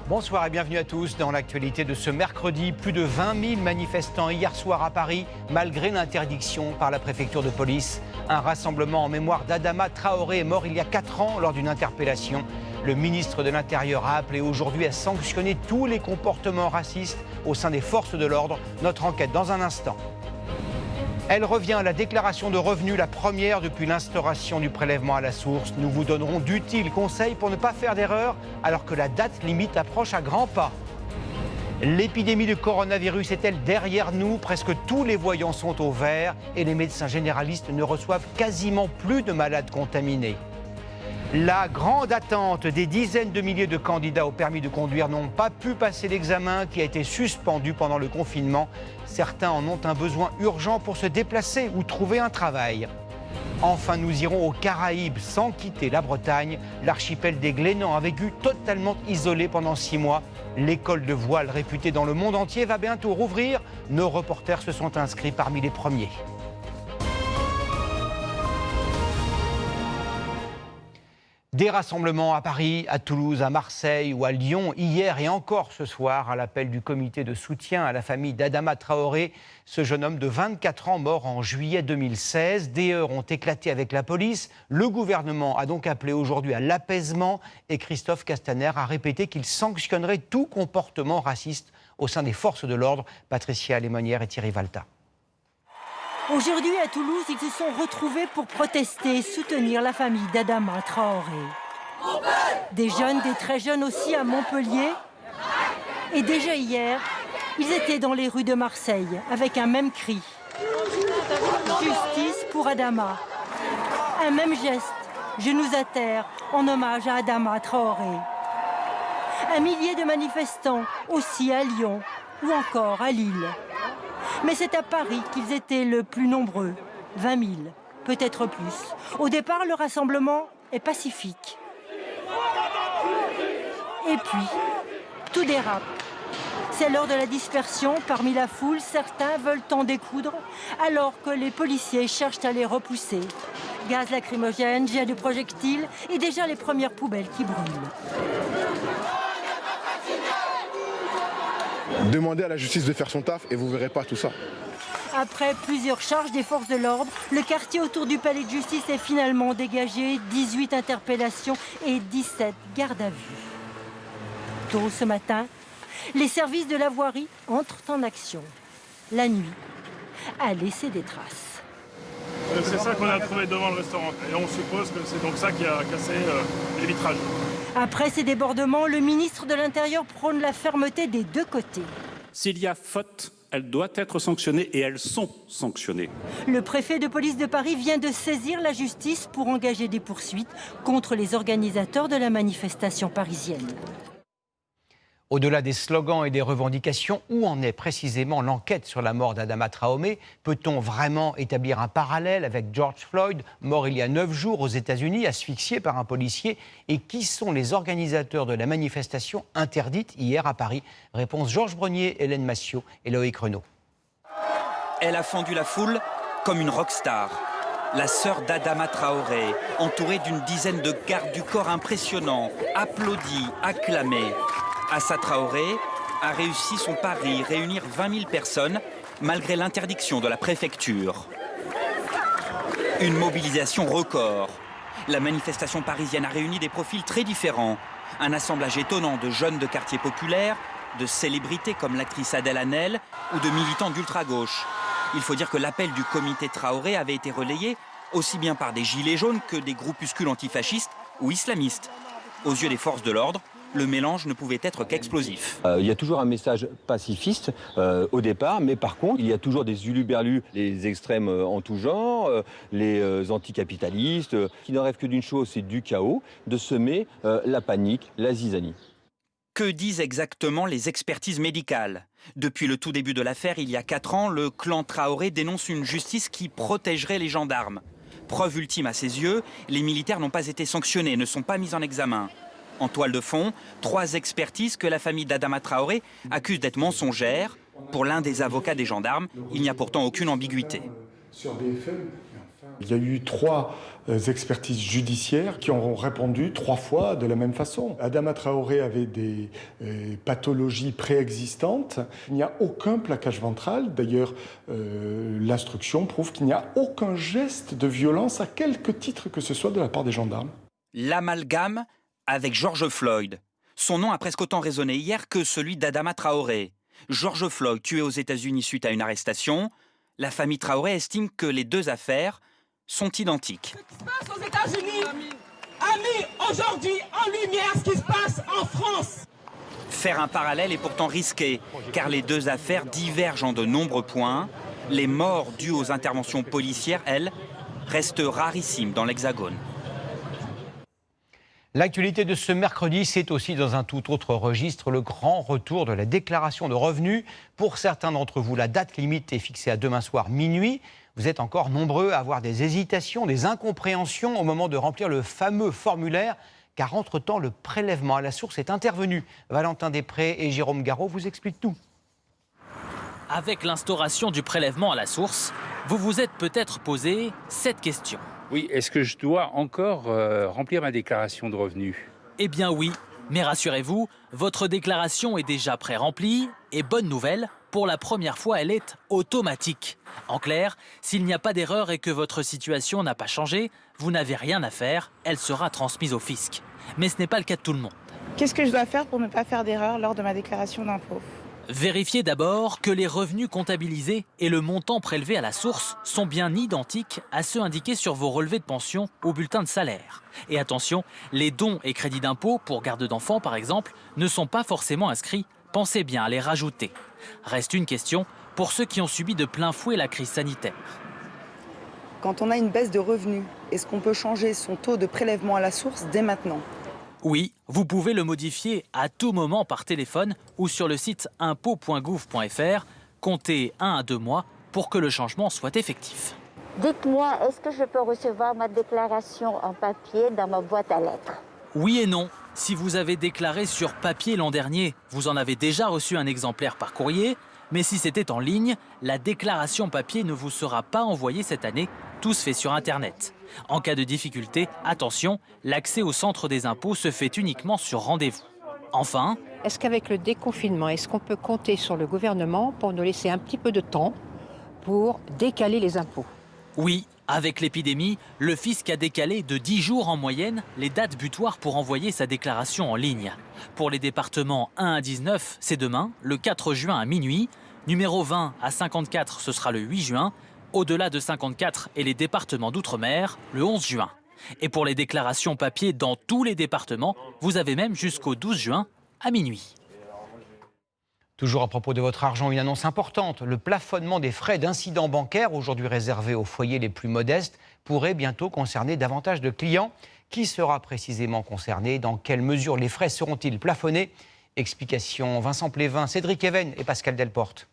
Bonsoir et bienvenue à tous. Dans l'actualité de ce mercredi, plus de 20 000 manifestants hier soir à Paris, malgré l'interdiction par la préfecture de police. Un rassemblement en mémoire d'Adama Traoré, mort il y a 4 ans lors d'une interpellation. Le ministre de l'Intérieur a appelé aujourd'hui à sanctionner tous les comportements racistes au sein des forces de l'ordre. Notre enquête dans un instant. Elle revient à la déclaration de revenus, la première depuis l'instauration du prélèvement à la source. Nous vous donnerons d'utiles conseils pour ne pas faire d'erreur alors que la date limite approche à grands pas. L'épidémie de coronavirus est-elle derrière nous? Presque tous les voyants sont au vert et les médecins généralistes ne reçoivent quasiment plus de malades contaminés. La grande attente, des dizaines de milliers de candidats au permis de conduire n'ont pas pu passer l'examen qui a été suspendu pendant le confinement. Certains en ont un besoin urgent pour se déplacer ou trouver un travail. Enfin, nous irons aux Caraïbes sans quitter la Bretagne. L'archipel des Glénans a vécu totalement isolé pendant 6 mois. L'école de voile réputée dans le monde entier va bientôt rouvrir. Nos reporters se sont inscrits parmi les premiers. Des rassemblements à Paris, à Toulouse, à Marseille ou à Lyon, hier et encore ce soir, à l'appel du comité de soutien à la famille d'Adama Traoré, ce jeune homme de 24 ans mort en juillet 2016. Des heurts ont éclaté avec la police. Le gouvernement a donc appelé aujourd'hui à l'apaisement et Christophe Castaner a répété qu'il sanctionnerait tout comportement raciste au sein des forces de l'ordre. Patricia Lémonière et Thierry Valta. Aujourd'hui, à Toulouse, ils se sont retrouvés pour protester et soutenir la famille d'Adama Traoré. Des jeunes, des très jeunes aussi à Montpellier. Et déjà hier, ils étaient dans les rues de Marseille avec un même cri. Justice pour Adama. Un même geste, genoux à terre, en hommage à Adama Traoré. Un millier de manifestants, aussi à Lyon ou encore à Lille. Mais c'est à Paris qu'ils étaient le plus nombreux, 20 000, peut-être plus. Au départ, le rassemblement est pacifique. Et puis, tout dérape. C'est l'heure de la dispersion. Parmi la foule, certains veulent en découdre, alors que les policiers cherchent à les repousser. Gaz lacrymogène, jet de projectiles et déjà les premières poubelles qui brûlent. Demandez à la justice de faire son taf et vous ne verrez pas tout ça. Après plusieurs charges des forces de l'ordre, le quartier autour du palais de justice est finalement dégagé. 18 interpellations et 17 gardes à vue. Tôt ce matin, les services de la voirie entrent en action. La nuit a laissé des traces. C'est ça qu'on a trouvé devant le restaurant. Et on suppose que c'est donc ça qui a cassé les vitrages. Après ces débordements, le ministre de l'Intérieur prône la fermeté des deux côtés. S'il y a faute, elle doit être sanctionnée et elles sont sanctionnées. Le préfet de police de Paris vient de saisir la justice pour engager des poursuites contre les organisateurs de la manifestation parisienne. Au-delà des slogans et des revendications, où en est précisément l'enquête sur la mort d'Adama Traoré? Peut-on vraiment établir un parallèle avec George Floyd, mort il y a 9 jours aux États-Unis, asphyxié par un policier? Et qui sont les organisateurs de la manifestation interdite hier à Paris? Réponse Georges Brenier, Hélène Massiot et Loïc Renaud. Elle a fendu la foule comme une rockstar. La sœur d'Adama Traoré, entourée d'une dizaine de gardes du corps impressionnants, applaudie, acclamée. Assa Traoré a réussi son pari, réunir 20 000 personnes, malgré l'interdiction de la préfecture. Une mobilisation record. La manifestation parisienne a réuni des profils très différents. Un assemblage étonnant de jeunes de quartiers populaires, de célébrités comme l'actrice Adèle Haenel ou de militants d'ultra-gauche. Il faut dire que l'appel du comité Traoré avait été relayé aussi bien par des gilets jaunes que des groupuscules antifascistes ou islamistes. Aux yeux des forces de l'ordre, le mélange ne pouvait être qu'explosif. Il y a toujours un message pacifiste au départ, mais par contre, il y a toujours des huluberlus, les extrêmes en tout genre, les anticapitalistes, qui ne rêvent que d'une chose, c'est du chaos, de semer la panique, la zizanie. Que disent exactement les expertises médicales? Depuis le tout début de l'affaire, il y a 4 ans, le clan Traoré dénonce une justice qui protégerait les gendarmes. Preuve ultime à ses yeux, les militaires n'ont pas été sanctionnés, ne sont pas mis en examen. En toile de fond, 3 expertises que la famille d'Adama Traoré accuse d'être mensongères. Pour l'un des avocats des gendarmes, il n'y a pourtant aucune ambiguïté. Sur BFM, Il y a eu 3 expertises judiciaires qui ont répondu 3 fois de la même façon. Adama Traoré avait des pathologies préexistantes. Il n'y a aucun plaquage ventral. D'ailleurs, l'instruction prouve qu'il n'y a aucun geste de violence à quelque titre que ce soit de la part des gendarmes. L'amalgame avec George Floyd. Son nom a presque autant résonné hier que celui d'Adama Traoré. George Floyd, tué aux États-Unis suite à une arrestation. La famille Traoré estime que les 2 affaires sont identiques. Ce qui se passe aux États-Unis a mis aujourd'hui en lumière ce qui se passe en France. Faire un parallèle est pourtant risqué, car les 2 affaires divergent en de nombreux points. Les morts dues aux interventions policières, elles, restent rarissimes dans l'Hexagone. L'actualité de ce mercredi, c'est aussi dans un tout autre registre le grand retour de la déclaration de revenus. Pour certains d'entre vous, la date limite est fixée à demain soir minuit. Vous êtes encore nombreux à avoir des hésitations, des incompréhensions au moment de remplir le fameux formulaire, car entre-temps, le prélèvement à la source est intervenu. Valentin Després et Jérôme Garot vous expliquent tout. Avec l'instauration du prélèvement à la source, vous vous êtes peut-être posé cette question. Oui, est-ce que je dois encore remplir ma déclaration de revenus? Eh bien oui, mais rassurez-vous, votre déclaration est déjà pré-remplie et bonne nouvelle, pour la première fois, elle est automatique. En clair, s'il n'y a pas d'erreur et que votre situation n'a pas changé, vous n'avez rien à faire, elle sera transmise au fisc. Mais ce n'est pas le cas de tout le monde. Qu'est-ce que je dois faire pour ne pas faire d'erreur lors de ma déclaration d'impôt? Vérifiez d'abord que les revenus comptabilisés et le montant prélevé à la source sont bien identiques à ceux indiqués sur vos relevés de pension ou bulletins de salaire. Et attention, les dons et crédits d'impôt pour garde d'enfants par exemple ne sont pas forcément inscrits. Pensez bien à les rajouter. Reste une question pour ceux qui ont subi de plein fouet la crise sanitaire. Quand on a une baisse de revenus, est-ce qu'on peut changer son taux de prélèvement à la source dès maintenant? Oui, vous pouvez le modifier à tout moment par téléphone ou sur le site impôt.gouv.fr. Comptez 1 à 2 mois pour que le changement soit effectif. Dites-moi, est-ce que je peux recevoir ma déclaration en papier dans ma boîte à lettres? Oui et non. Si vous avez déclaré sur papier l'an dernier, vous en avez déjà reçu un exemplaire par courrier. Mais si c'était en ligne, la déclaration papier ne vous sera pas envoyée cette année. Tout se fait sur Internet. En cas de difficulté, attention, l'accès au centre des impôts se fait uniquement sur rendez-vous. Enfin, est-ce qu'avec le déconfinement, est-ce qu'on peut compter sur le gouvernement pour nous laisser un petit peu de temps pour décaler les impôts? Oui, avec l'épidémie, le fisc a décalé de 10 jours en moyenne les dates butoirs pour envoyer sa déclaration en ligne. Pour les départements 1 à 19, c'est demain, le 4 juin à minuit. Numéro 20 à 54, ce sera le 8 juin. Au-delà de 54 et les départements d'outre-mer, le 11 juin. Et pour les déclarations papier dans tous les départements, vous avez même jusqu'au 12 juin à minuit. Toujours à propos de votre argent, une annonce importante. Le plafonnement des frais d'incidents bancaires, aujourd'hui réservé aux foyers les plus modestes, pourrait bientôt concerner davantage de clients. Qui sera précisément concerné? Dans quelle mesure les frais seront-ils plafonnés? Explication Vincent Plévin, Cédric Even et Pascal Delporte.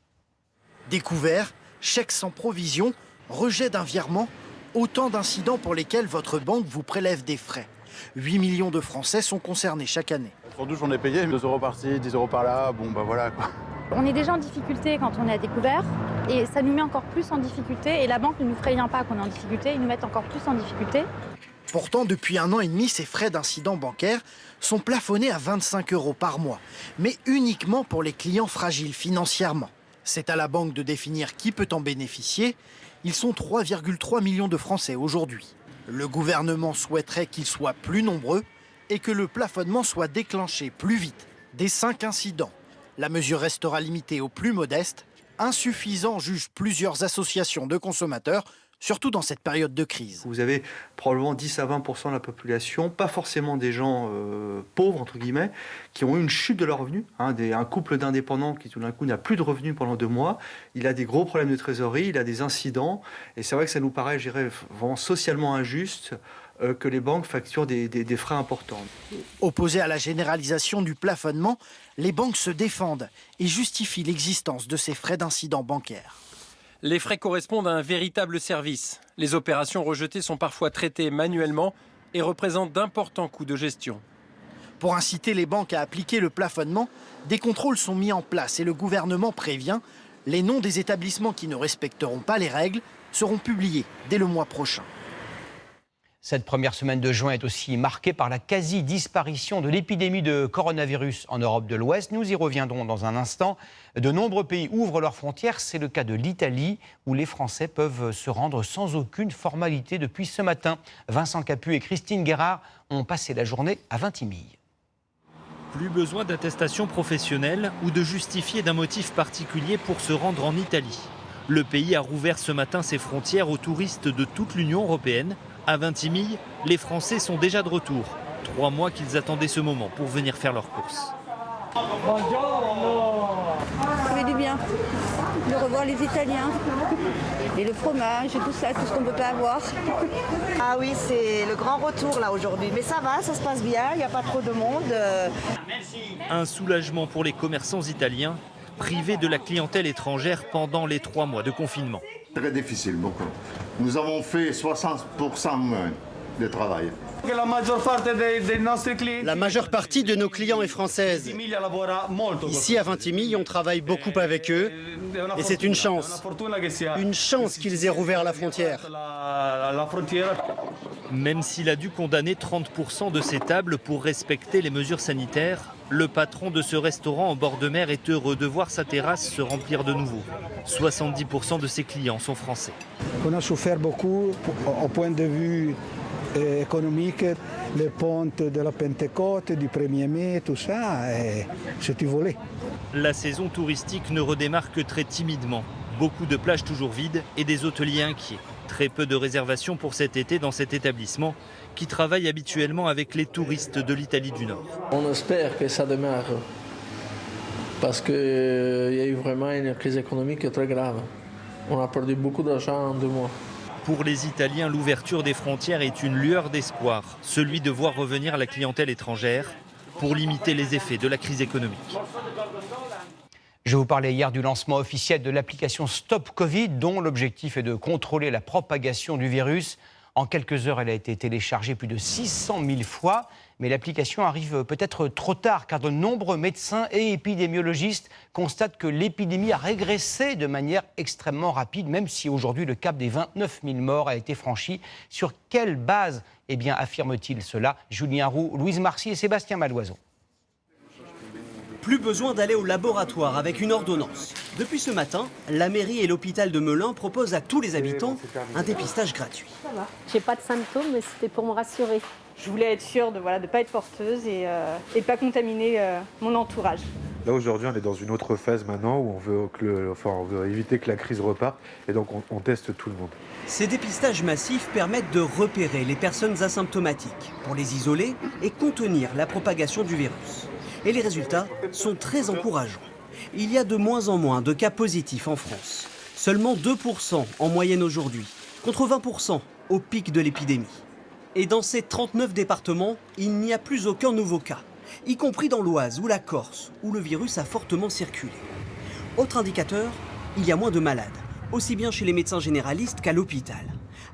Découvert, chèque sans provision, rejet d'un virement, autant d'incidents pour lesquels votre banque vous prélève des frais. 8 millions de Français sont concernés chaque année. Sans doute, j'en ai payé 2 € par-ci, 10 € par-là, bon bah voilà quoi. On est déjà en difficulté quand on est à découvert et ça nous met encore plus en difficulté et la banque ne nous prévient pas qu'on est en difficulté, ils nous mettent encore plus en difficulté. Pourtant, depuis 1 an et demi, ces frais d'incident bancaire sont plafonnés à 25 € par mois, mais uniquement pour les clients fragiles financièrement. C'est à la banque de définir qui peut en bénéficier. Ils sont 3,3 millions de Français aujourd'hui. Le gouvernement souhaiterait qu'ils soient plus nombreux et que le plafonnement soit déclenché plus vite, dès 5 incidents. La mesure restera limitée aux plus modestes. Insuffisant, jugent plusieurs associations de consommateurs, surtout dans cette période de crise. Vous avez probablement 10 à 20% de la population, pas forcément des gens pauvres, entre guillemets, qui ont eu une chute de leurs revenus. Un couple d'indépendants qui tout d'un coup n'a plus de revenus pendant 2 mois, il a des gros problèmes de trésorerie, il a des incidents, et c'est vrai que ça nous paraît, je dirais, vraiment socialement injuste que les banques facturent des frais importants. Opposés à la généralisation du plafonnement, les banques se défendent et justifient l'existence de ces frais d'incident bancaire. Les frais correspondent à un véritable service. Les opérations rejetées sont parfois traitées manuellement et représentent d'importants coûts de gestion. Pour inciter les banques à appliquer le plafonnement, des contrôles sont mis en place et le gouvernement prévient, les noms des établissements qui ne respecteront pas les règles seront publiées dès le mois prochain. Cette première semaine de juin est aussi marquée par la quasi-disparition de l'épidémie de coronavirus en Europe de l'Ouest. Nous y reviendrons dans un instant. De nombreux pays ouvrent leurs frontières. C'est le cas de l'Italie, où les Français peuvent se rendre sans aucune formalité depuis ce matin. Vincent Capu et Christine Guérard ont passé la journée à Vintimille. Plus besoin d'attestation professionnelle ou de justifier d'un motif particulier pour se rendre en Italie. Le pays a rouvert ce matin ses frontières aux touristes de toute l'Union européenne. À Vintimille, les Français sont déjà de retour. 3 mois qu'ils attendaient ce moment pour venir faire leurs courses. Ça fait du bien de revoir les Italiens et le fromage et tout ça, tout ce qu'on ne peut pas avoir. Ah oui, c'est le grand retour là aujourd'hui. Mais ça va, ça se passe bien, il n'y a pas trop de monde. Un soulagement pour les commerçants italiens, privés de la clientèle étrangère pendant les 3 mois de confinement. Très difficile, beaucoup. Nous avons fait 60% moins de travail. La majeure partie de nos clients est française. Ici à Vintimille, on travaille beaucoup avec eux et c'est une chance. Une chance qu'ils aient rouvert la frontière. Même s'il a dû condamner 30% de ses tables pour respecter les mesures sanitaires, le patron de ce restaurant en bord de mer est heureux de voir sa terrasse se remplir de nouveau. 70% de ses clients sont français. On a souffert beaucoup au point de vue économique, les pontes de la Pentecôte, du 1er mai, tout ça, c'est du volé. La saison touristique ne redémarre que très timidement. Beaucoup de plages toujours vides et des hôteliers inquiets. Très peu de réservations pour cet été dans cet établissement qui travaille habituellement avec les touristes de l'Italie du Nord. On espère que ça démarre parce qu'il y a eu vraiment une crise économique très grave. On a perdu beaucoup d'argent en 2 mois. Pour les Italiens, l'ouverture des frontières est une lueur d'espoir, celui de voir revenir la clientèle étrangère pour limiter les effets de la crise économique. Je vous parlais hier du lancement officiel de l'application Stop Covid, dont l'objectif est de contrôler la propagation du virus. En quelques heures, elle a été téléchargée plus de 600 000 fois. Mais l'application arrive peut-être trop tard, car de nombreux médecins et épidémiologistes constatent que l'épidémie a régressé de manière extrêmement rapide, même si aujourd'hui le cap des 29 000 morts a été franchi. Sur quelle base affirme-t-il cela? Julien Roux, Louise Marcy et Sébastien Maloiseau. Plus besoin d'aller au laboratoire avec une ordonnance. Depuis ce matin, la mairie et l'hôpital de Melun proposent à tous les habitants un dépistage gratuit. Ça va. J'ai pas de symptômes, mais c'était pour me rassurer. Je voulais être sûre de ne pas être porteuse et de ne pas contaminer mon entourage. Là aujourd'hui on est dans une autre phase maintenant où on veut éviter que la crise reparte et donc on teste tout le monde. Ces dépistages massifs permettent de repérer les personnes asymptomatiques pour les isoler et contenir la propagation du virus. Et les résultats sont très encourageants. Il y a de moins en moins de cas positifs en France. Seulement 2% en moyenne aujourd'hui, contre 20% au pic de l'épidémie. Et dans ces 39 départements, il n'y a plus aucun nouveau cas, y compris dans l'Oise ou la Corse, où le virus a fortement circulé. Autre indicateur, il y a moins de malades, aussi bien chez les médecins généralistes qu'à l'hôpital.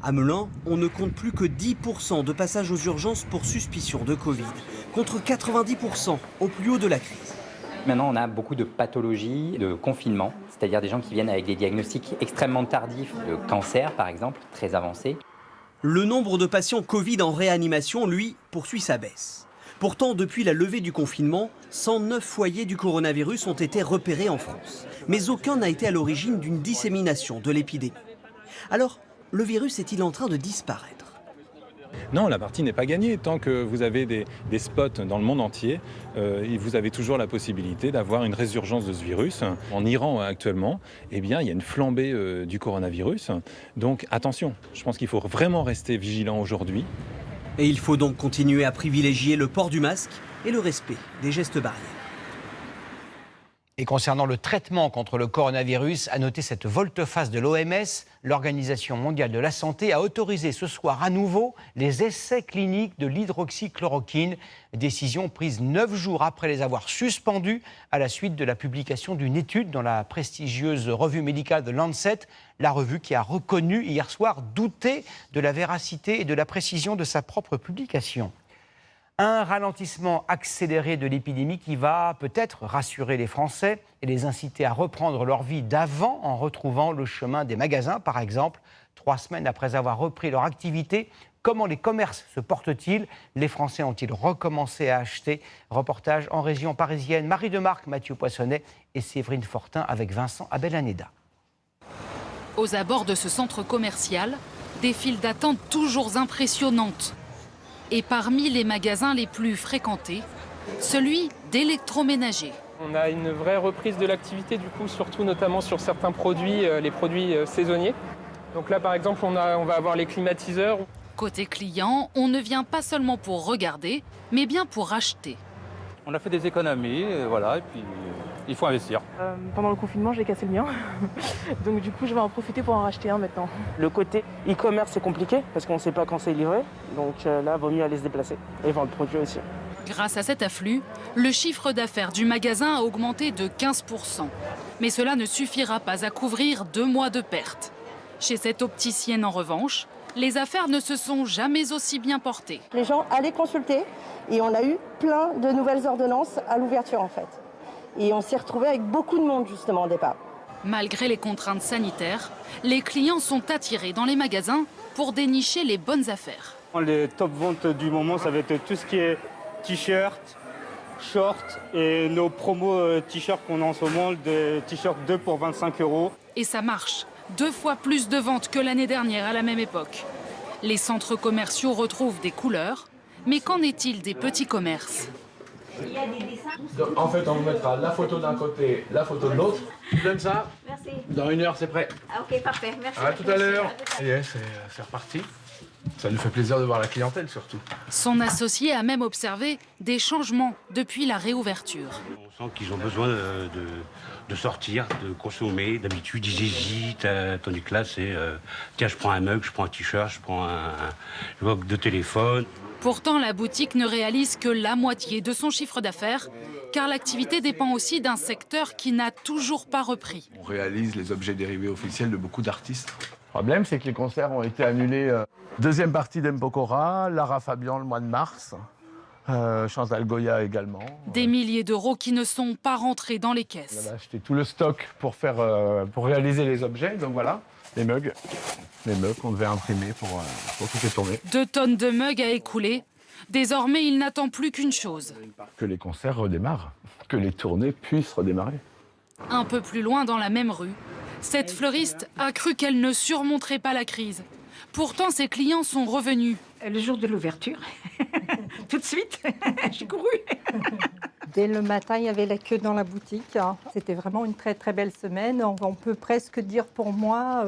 À Melun, on ne compte plus que 10% de passages aux urgences pour suspicion de Covid, contre 90% au plus haut de la crise. Maintenant, on a beaucoup de pathologies, de confinement, c'est-à-dire des gens qui viennent avec des diagnostics extrêmement tardifs de cancer, par exemple, très avancés. Le nombre de patients Covid en réanimation, lui, poursuit sa baisse. Pourtant, depuis la levée du confinement, 109 foyers du coronavirus ont été repérés en France. Mais aucun n'a été à l'origine d'une dissémination de l'épidémie. Alors, le virus est-il en train de disparaître ? Non, la partie n'est pas gagnée. Tant que vous avez des spots dans le monde entier, vous avez toujours la possibilité d'avoir une résurgence de ce virus. En Iran actuellement, il y a une flambée du coronavirus. Donc attention, je pense qu'il faut vraiment rester vigilant aujourd'hui. Et il faut donc continuer à privilégier le port du masque et le respect des gestes barrières. Et concernant le traitement contre le coronavirus, à noter cette volte-face de l'OMS, l'Organisation mondiale de la santé a autorisé ce soir à nouveau les essais cliniques de l'hydroxychloroquine, décision prise 9 jours après les avoir suspendus à la suite de la publication d'une étude dans la prestigieuse revue médicale de Lancet, la revue qui a reconnu hier soir douter de la véracité et de la précision de sa propre publication. Un ralentissement accéléré de l'épidémie qui va peut-être rassurer les Français et les inciter à reprendre leur vie d'avant en retrouvant le chemin des magasins, par exemple. 3 semaines après avoir repris leur activité, comment les commerces se portent-ils? Les Français ont-ils recommencé à acheter? Reportage en région parisienne, Marie Demarque, Mathieu Poissonnet et Séverine Fortin avec Vincent Abelaneda. Aux abords de ce centre commercial, des files d'attente toujours impressionnantes. Et parmi les magasins les plus fréquentés, celui d'électroménager. On a une vraie reprise de l'activité, du coup, surtout notamment sur certains produits, les produits saisonniers. Donc là, par exemple, on va avoir les climatiseurs. Côté client, on ne vient pas seulement pour regarder, mais bien pour acheter. On a fait des économies, voilà, et puis il faut investir. Pendant le confinement, j'ai cassé le mien. Donc du coup, je vais en profiter pour en racheter un maintenant. Le côté e-commerce, c'est compliqué parce qu'on ne sait pas quand c'est livré. Donc là, vaut mieux aller se déplacer et vendre le produit aussi. Grâce à cet afflux, le chiffre d'affaires du magasin a augmenté de 15%. Mais cela ne suffira pas à couvrir 2 mois de pertes. Chez cette opticienne, en revanche, les affaires ne se sont jamais aussi bien portées. Les gens allaient consulter et on a eu plein de nouvelles ordonnances à l'ouverture en fait. Et on s'est retrouvé avec beaucoup de monde justement au départ. Malgré les contraintes sanitaires, les clients sont attirés dans les magasins pour dénicher les bonnes affaires. Les top ventes du moment, ça va être tout ce qui est t-shirt, short et nos promos t-shirts qu'on a en ce moment, des t-shirts 2 pour 25 €. Et ça marche. 2 fois plus de ventes que l'année dernière à la même époque. Les centres commerciaux retrouvent des couleurs, mais qu'en est-il des petits commerces? En fait, on vous mettra la photo d'un côté, la photo de l'autre. Je vous donne ça. Merci. Dans 1 heure, c'est prêt. Ah, ok, parfait. Merci. À tout à l'heure. C'est reparti. Ça nous fait plaisir de voir la clientèle surtout. Son associé a même observé des changements depuis la réouverture. On sent qu'ils ont besoin de sortir, de consommer. D'habitude, ils hésitent, tandis que là, c'est tiens, je prends un mug, je prends un t-shirt, je prends un box de téléphone. Pourtant, la boutique ne réalise que la moitié de son chiffre d'affaires, car l'activité dépend aussi d'un secteur qui n'a toujours pas repris. On réalise les objets dérivés officiels de beaucoup d'artistes. Le problème, c'est que les concerts ont été annulés. Deuxième partie d'Mpokora, Lara Fabian le mois de mars, Chantal Goya également. Des milliers d'euros qui ne sont pas rentrés dans les caisses. On avait acheté tout le stock pour réaliser les objets, donc voilà, les mugs qu'on devait imprimer pour tout les tourner. 2 tonnes de mugs à écouler. Désormais, il n'attend plus qu'une chose. Que les concerts redémarrent, que les tournées puissent redémarrer. Un peu plus loin dans la même rue, cette fleuriste a cru qu'elle ne surmonterait pas la crise. Pourtant, ses clients sont revenus. Le jour de l'ouverture, tout de suite, j'ai couru. Dès le matin, il y avait la queue dans la boutique. C'était vraiment une très très belle semaine. On peut presque dire pour moi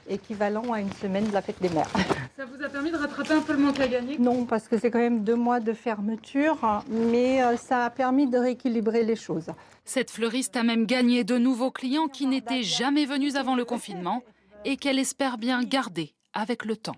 équivalent à une semaine de la fête des mères. Ça vous a permis de rattraper un peu le manque à gagner? Non, parce que c'est quand même 2 mois de fermeture, mais ça a permis de rééquilibrer les choses. Cette fleuriste a même gagné de nouveaux clients qui n'étaient jamais venus avant le confinement et qu'elle espère bien garder avec le temps.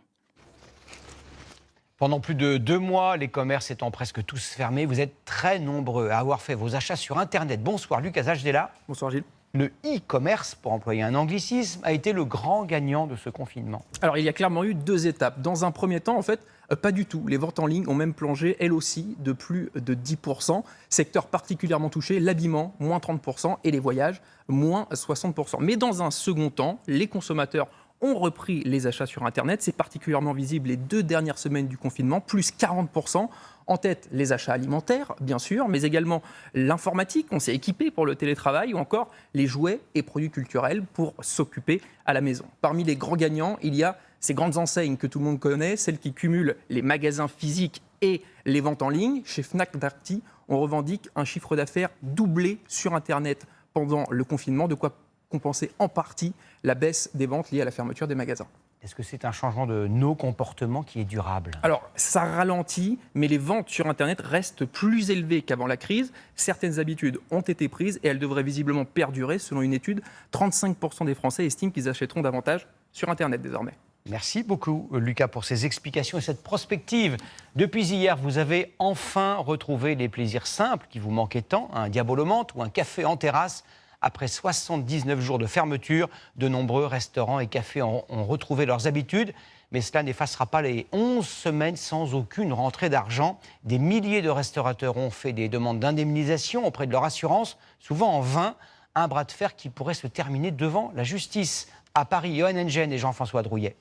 Pendant plus de 2 mois, les commerces étant presque tous fermés, vous êtes très nombreux à avoir fait vos achats sur Internet. Bonsoir Lucas Ajdela. Bonsoir Gilles. Le e-commerce, pour employer un anglicisme, a été le grand gagnant de ce confinement. Alors il y a clairement eu 2 étapes. Dans un premier temps, en fait, pas du tout. Les ventes en ligne ont même plongé, elles aussi, de plus de 10%. Secteur particulièrement touché, l'habillement, moins 30%, et les voyages, moins 60%. Mais dans un second temps, les consommateurs ont repris les achats sur Internet. C'est particulièrement visible les 2 dernières semaines du confinement, plus 40%. En tête, les achats alimentaires, bien sûr, mais également l'informatique, on s'est équipé pour le télétravail, ou encore les jouets et produits culturels pour s'occuper à la maison. Parmi les grands gagnants, il y a ces grandes enseignes que tout le monde connaît, celles qui cumulent les magasins physiques et les ventes en ligne. Chez Fnac Darty, on revendique un chiffre d'affaires doublé sur Internet pendant le confinement, de quoi compenser en partie la baisse des ventes liées à la fermeture des magasins. Est-ce que c'est un changement de nos comportements qui est durable? Alors, ça ralentit, mais les ventes sur Internet restent plus élevées qu'avant la crise. Certaines habitudes ont été prises et elles devraient visiblement perdurer. Selon une étude, 35% des Français estiment qu'ils achèteront davantage sur Internet désormais. Merci beaucoup, Lucas, pour ces explications et cette prospective. Depuis hier, vous avez enfin retrouvé les plaisirs simples qui vous manquaient tant, un diabolomante ou un café en terrasse. Après 79 jours de fermeture, de nombreux restaurants et cafés ont retrouvé leurs habitudes. Mais cela n'effacera pas les 11 semaines sans aucune rentrée d'argent. Des milliers de restaurateurs ont fait des demandes d'indemnisation auprès de leur assurance, souvent en vain. Un bras de fer qui pourrait se terminer devant la justice. À Paris, Johan Engen et Jean-François Drouillet.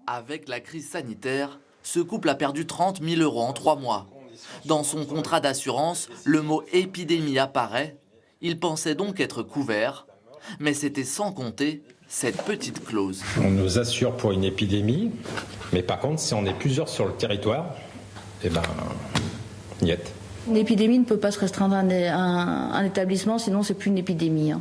Avec la crise sanitaire, ce couple a perdu 30 000 € en 3 mois. Dans son contrat d'assurance, le mot « épidémie » apparaît. Il pensait donc être couvert, mais c'était sans compter cette petite clause. On nous assure pour une épidémie, mais par contre, si on est plusieurs sur le territoire, eh ben, niet. Une épidémie ne peut pas se restreindre à un établissement, sinon c'est plus une épidémie.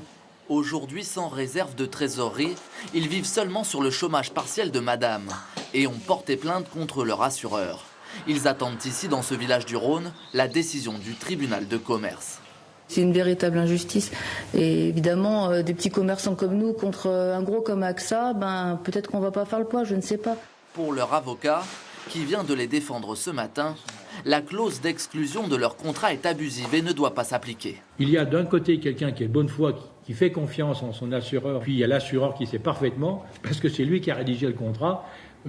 Aujourd'hui, sans réserve de trésorerie, ils vivent seulement sur le chômage partiel de madame et ont porté plainte contre leur assureur. Ils attendent ici, dans ce village du Rhône, la décision du tribunal de commerce. C'est une véritable injustice. Et évidemment, des petits commerçants comme nous contre un gros comme AXA, peut-être qu'on ne va pas faire le poids, je ne sais pas. Pour leur avocat, qui vient de les défendre ce matin, la clause d'exclusion de leur contrat est abusive et ne doit pas s'appliquer. Il y a d'un côté quelqu'un qui est de bonne foi, qui fait confiance en son assureur, puis il y a l'assureur qui sait parfaitement, parce que c'est lui qui a rédigé le contrat,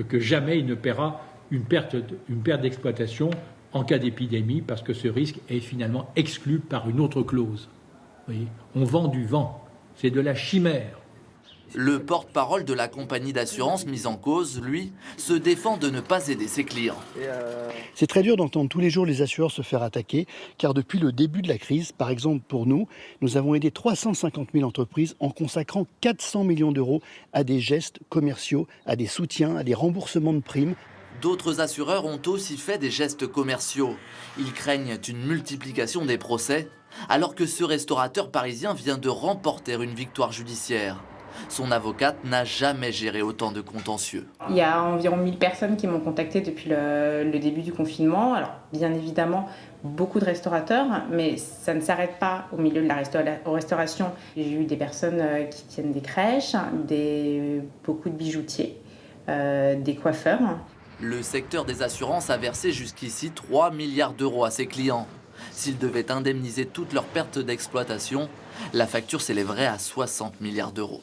que jamais il ne paiera une perte d'exploitation en cas d'épidémie, parce que ce risque est finalement exclu par une autre clause. Vous voyez, on vend du vent, c'est de la chimère. Le porte-parole de la compagnie d'assurance mise en cause, lui, se défend de ne pas aider ses clients. C'est très dur d'entendre tous les jours les assureurs se faire attaquer, car depuis le début de la crise, par exemple pour nous, nous avons aidé 350 000 entreprises en consacrant 400 millions d'euros à des gestes commerciaux, à des soutiens, à des remboursements de primes. D'autres assureurs ont aussi fait des gestes commerciaux. Ils craignent une multiplication des procès, alors que ce restaurateur parisien vient de remporter une victoire judiciaire. Son avocate n'a jamais géré autant de contentieux. Il y a environ 1000 personnes qui m'ont contacté depuis le début du confinement. Alors, bien évidemment, beaucoup de restaurateurs, mais ça ne s'arrête pas au milieu de la restauration. J'ai eu des personnes qui tiennent des crèches, beaucoup de bijoutiers, des coiffeurs. Le secteur des assurances a versé jusqu'ici 3 milliards d'euros à ses clients. S'ils devaient indemniser toutes leurs pertes d'exploitation, la facture s'élèverait à 60 milliards d'euros.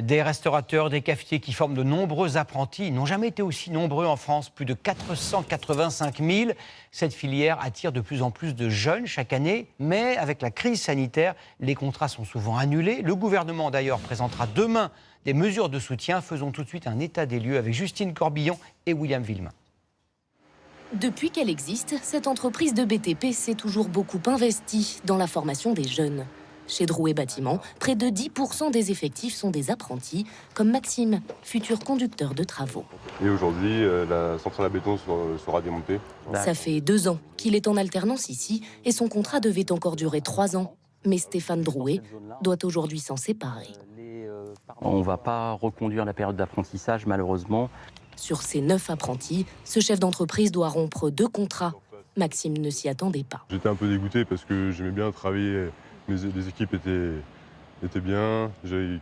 Des restaurateurs, des cafetiers qui forment de nombreux apprentis n'ont jamais été aussi nombreux en France, plus de 485 000. Cette filière attire de plus en plus de jeunes chaque année, mais avec la crise sanitaire, les contrats sont souvent annulés. Le gouvernement d'ailleurs présentera demain des mesures de soutien. Faisons tout de suite un état des lieux avec Justine Corbillon et William Villemain. Depuis qu'elle existe, cette entreprise de BTP s'est toujours beaucoup investie dans la formation des jeunes. Chez Drouet Bâtiment, près de 10% des effectifs sont des apprentis, comme Maxime, futur conducteur de travaux. Et aujourd'hui, la centrale à béton sera démontée. Ça fait 2 ans qu'il est en alternance ici et son contrat devait encore durer 3 ans. Mais Stéphane Drouet doit aujourd'hui s'en séparer. On ne va pas reconduire la période d'apprentissage, malheureusement. Sur ces 9 apprentis, ce chef d'entreprise doit rompre 2 contrats. Maxime ne s'y attendait pas. J'étais un peu dégoûté parce que j'aimais bien travailler, les équipes étaient bien, j'avais les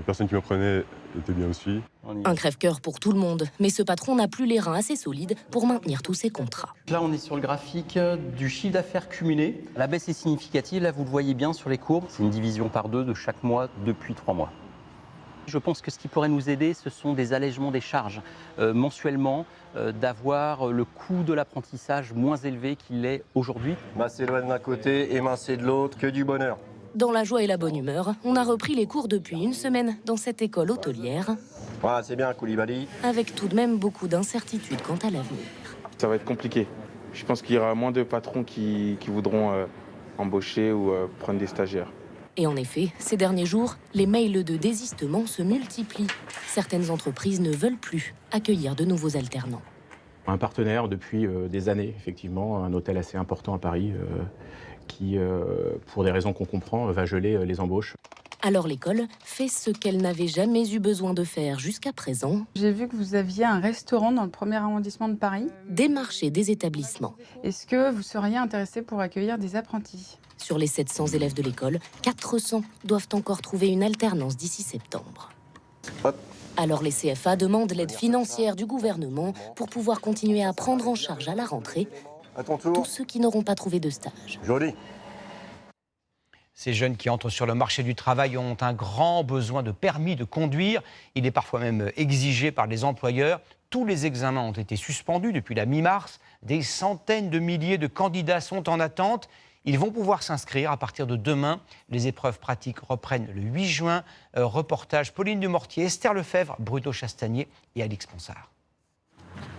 personnes qui m'apprenaient étaient bien aussi. Un crève-cœur pour tout le monde, mais ce patron n'a plus les reins assez solides pour maintenir tous ses contrats. Là, on est sur le graphique du chiffre d'affaires cumulé. La baisse est significative, là vous le voyez bien sur les courbes. C'est une division par 2 de chaque mois depuis 3 mois. Je pense que ce qui pourrait nous aider, ce sont des allègements des charges mensuellement, d'avoir le coût de l'apprentissage moins élevé qu'il est aujourd'hui. Macédoine d'un côté et Mincé de l'autre, que du bonheur. Dans la joie et la bonne humeur, on a repris les cours depuis 1 semaine dans cette école hôtelière. Voilà, c'est bien, Koulibaly. Avec tout de même beaucoup d'incertitudes quant à l'avenir. Ça va être compliqué. Je pense qu'il y aura moins de patrons qui voudront embaucher ou prendre des stagiaires. Et en effet, ces derniers jours, les mails de désistement se multiplient. Certaines entreprises ne veulent plus accueillir de nouveaux alternants. Un partenaire depuis des années, effectivement, un hôtel assez important à Paris, qui, pour des raisons qu'on comprend, va geler les embauches. Alors l'école fait ce qu'elle n'avait jamais eu besoin de faire jusqu'à présent. J'ai vu que vous aviez un restaurant dans le 1er arrondissement de Paris. Démarcher des établissements. Est-ce que vous seriez intéressé pour accueillir des apprentis ? Sur les 700 élèves de l'école, 400 doivent encore trouver une alternance d'ici septembre. Alors les CFA demandent l'aide financière du gouvernement pour pouvoir continuer à prendre en charge à la rentrée tous ceux qui n'auront pas trouvé de stage. Joli. Ces jeunes qui entrent sur le marché du travail ont un grand besoin de permis de conduire. Il est parfois même exigé par les employeurs. Tous les examens ont été suspendus depuis la mi-mars. Des centaines de milliers de candidats sont en attente. Ils vont pouvoir s'inscrire à partir de demain. Les épreuves pratiques reprennent le 8 juin. Reportage Pauline Dumortier, Esther Lefebvre, Bruno Chastanier et Alix Ponsard.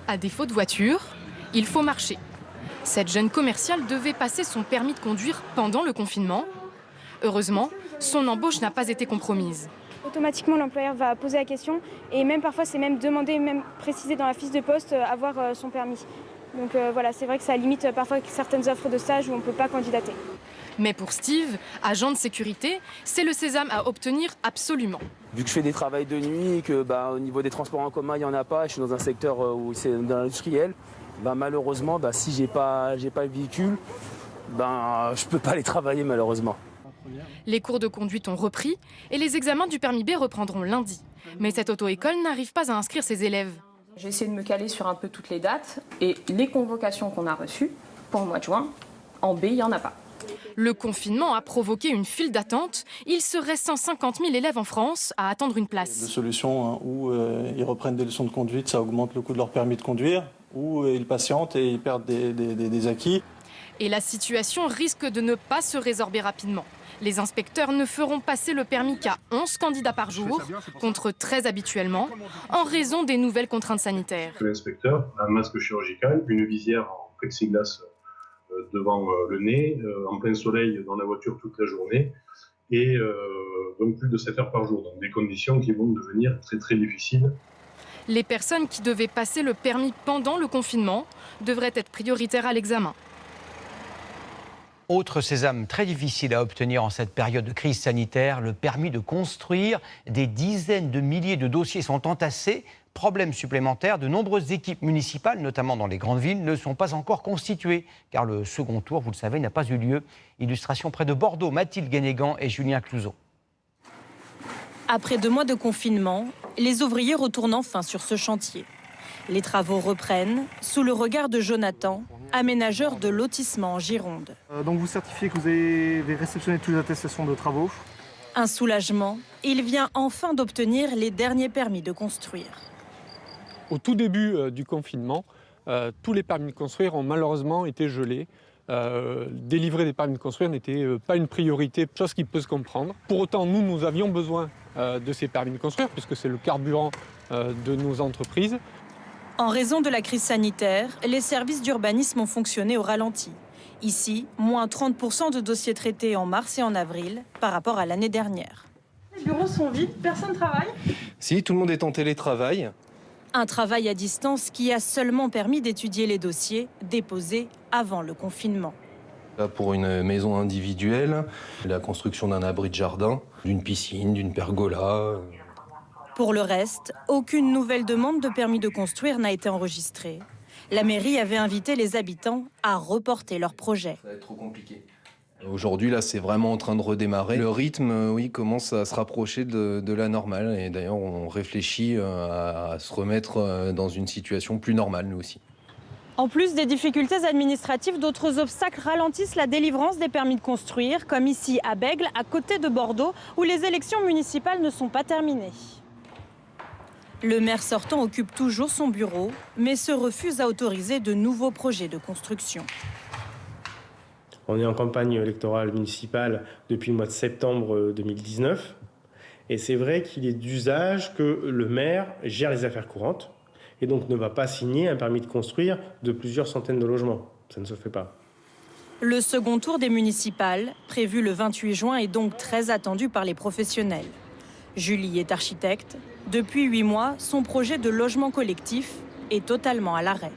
À défaut de voiture, il faut marcher. Cette jeune commerciale devait passer son permis de conduire pendant le confinement. Heureusement, son embauche n'a pas été compromise. Automatiquement, l'employeur va poser la question et même parfois, c'est même demandé, même précisé dans la fiche de poste, avoir son permis. Donc voilà, c'est vrai que ça limite parfois certaines offres de stage où on ne peut pas candidater. Mais pour Steve, agent de sécurité, c'est le sésame à obtenir absolument. Vu que je fais des travails de nuit et que au niveau des transports en commun, il n'y en a pas, je suis dans un secteur où c'est dans l'industriel, malheureusement, si j'ai pas le véhicule, je ne peux pas aller travailler malheureusement. Les cours de conduite ont repris et les examens du permis B reprendront lundi. Mais cette auto-école n'arrive pas à inscrire ses élèves. J'ai essayé de me caler sur un peu toutes les dates et les convocations qu'on a reçues pour le mois de juin, en B, il n'y en a pas. Le confinement a provoqué une file d'attente. Il serait 150 000 élèves en France à attendre une place. Des solutions où ils reprennent des leçons de conduite, ça augmente le coût de leur permis de conduire, ou ils patientent et ils perdent des acquis. Et la situation risque de ne pas se résorber rapidement. Les inspecteurs ne feront passer le permis qu'à 11 candidats par jour, contre 13 habituellement, en raison des nouvelles contraintes sanitaires. L'inspecteur a un masque chirurgical, une visière en plexiglas devant le nez, en plein soleil dans la voiture toute la journée, et donc plus de 7 heures par jour. Donc des conditions qui vont devenir très très difficiles. Les personnes qui devaient passer le permis pendant le confinement devraient être prioritaires à l'examen. Autre sésame très difficile à obtenir en cette période de crise sanitaire, le permis de construire. Des dizaines de milliers de dossiers sont entassés. Problème supplémentaire, de nombreuses équipes municipales, notamment dans les grandes villes, ne sont pas encore constituées, car le second tour, vous le savez, n'a pas eu lieu. Illustration près de Bordeaux, Mathilde Guénégan et Julien Clouzot. Après 2 mois de confinement, les ouvriers retournent enfin sur ce chantier. Les travaux reprennent sous le regard de Jonathan, aménageur de lotissement en Gironde. Donc vous certifiez que vous avez réceptionné toutes les attestations de travaux. Un soulagement, il vient enfin d'obtenir les derniers permis de construire. Au tout début du confinement, tous les permis de construire ont malheureusement été gelés. Délivrer des permis de construire n'était pas une priorité, chose qui peut se comprendre. Pour autant, nous avions besoin de ces permis de construire, puisque c'est le carburant de nos entreprises. En raison de la crise sanitaire, les services d'urbanisme ont fonctionné au ralenti. Ici, moins 30% de dossiers traités en mars et en avril par rapport à l'année dernière. Les bureaux sont vides, personne ne travaille. Si, tout le monde est en télétravail. Un travail à distance qui a seulement permis d'étudier les dossiers déposés avant le confinement. Là, pour une maison individuelle, la construction d'un abri de jardin, d'une piscine, d'une pergola. Pour le reste, aucune nouvelle demande de permis de construire n'a été enregistrée. La mairie avait invité les habitants à reporter leur projet. Ça va être trop compliqué. Aujourd'hui, là, c'est vraiment en train de redémarrer. Le rythme, commence à se rapprocher de la normale. Et d'ailleurs, on réfléchit à se remettre dans une situation plus normale, nous aussi. En plus des difficultés administratives, d'autres obstacles ralentissent la délivrance des permis de construire, comme ici à Bègles, à côté de Bordeaux, où les élections municipales ne sont pas terminées. Le maire sortant occupe toujours son bureau, mais se refuse à autoriser de nouveaux projets de construction. On est en campagne électorale municipale depuis le mois de septembre 2019. Et c'est vrai qu'il est d'usage que le maire gère les affaires courantes et donc ne va pas signer un permis de construire de plusieurs centaines de logements. Ça ne se fait pas. Le second tour des municipales, prévu le 28 juin, est donc très attendu par les professionnels. Julie est architecte. Depuis 8 mois, son projet de logement collectif est totalement à l'arrêt.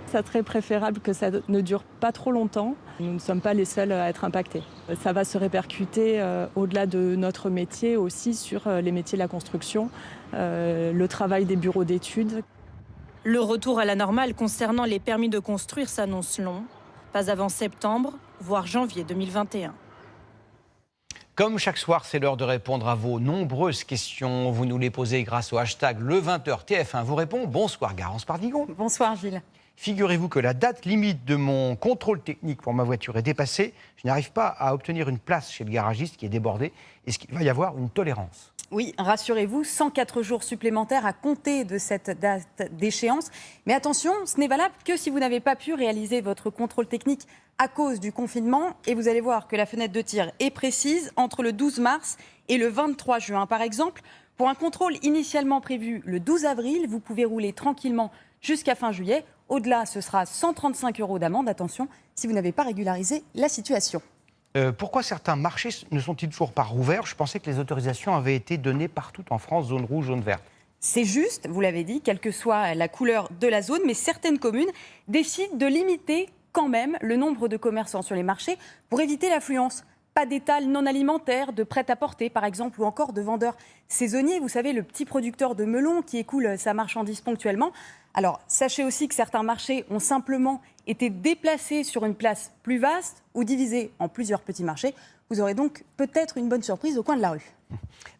Ça serait préférable que ça ne dure pas trop longtemps. Nous ne sommes pas les seuls à être impactés. Ça va se répercuter au-delà de notre métier aussi sur les métiers de la construction, le travail des bureaux d'études. Le retour à la normale concernant les permis de construire s'annonce long. Pas avant septembre, voire janvier 2021. Comme chaque soir, c'est l'heure de répondre à vos nombreuses questions. Vous nous les posez grâce au hashtag Le20h TF1 vous répond. Bonsoir Garance Pardigon. Bonsoir Gilles. Figurez-vous que la date limite de mon contrôle technique pour ma voiture est dépassée. Je n'arrive pas à obtenir une place chez le garagiste qui est débordé. Est-ce qu'il va y avoir une tolérance ? Oui, rassurez-vous, 104 jours supplémentaires à compter de cette date d'échéance. Mais attention, ce n'est valable que si vous n'avez pas pu réaliser votre contrôle technique à cause du confinement. Et vous allez voir que la fenêtre de tir est précise entre le 12 mars et le 23 juin. Par exemple, pour un contrôle initialement prévu le 12 avril, vous pouvez rouler tranquillement jusqu'à fin juillet. Au-delà, ce sera 135 € d'amende. Attention, si vous n'avez pas régularisé la situation. Pourquoi certains marchés ne sont-ils toujours pas rouverts ? Je pensais que les autorisations avaient été données partout en France, zone rouge, zone verte. C'est juste, vous l'avez dit, quelle que soit la couleur de la zone, mais certaines communes décident de limiter quand même le nombre de commerçants sur les marchés pour éviter l'affluence. Pas d'étal non alimentaire, de prêt-à-porter par exemple, ou encore de vendeurs saisonniers. Vous savez, le petit producteur de melons qui écoule sa marchandise ponctuellement. Alors, sachez aussi que certains marchés ont simplement été déplacés sur une place plus vaste ou divisés en plusieurs petits marchés. Vous aurez donc peut-être une bonne surprise au coin de la rue.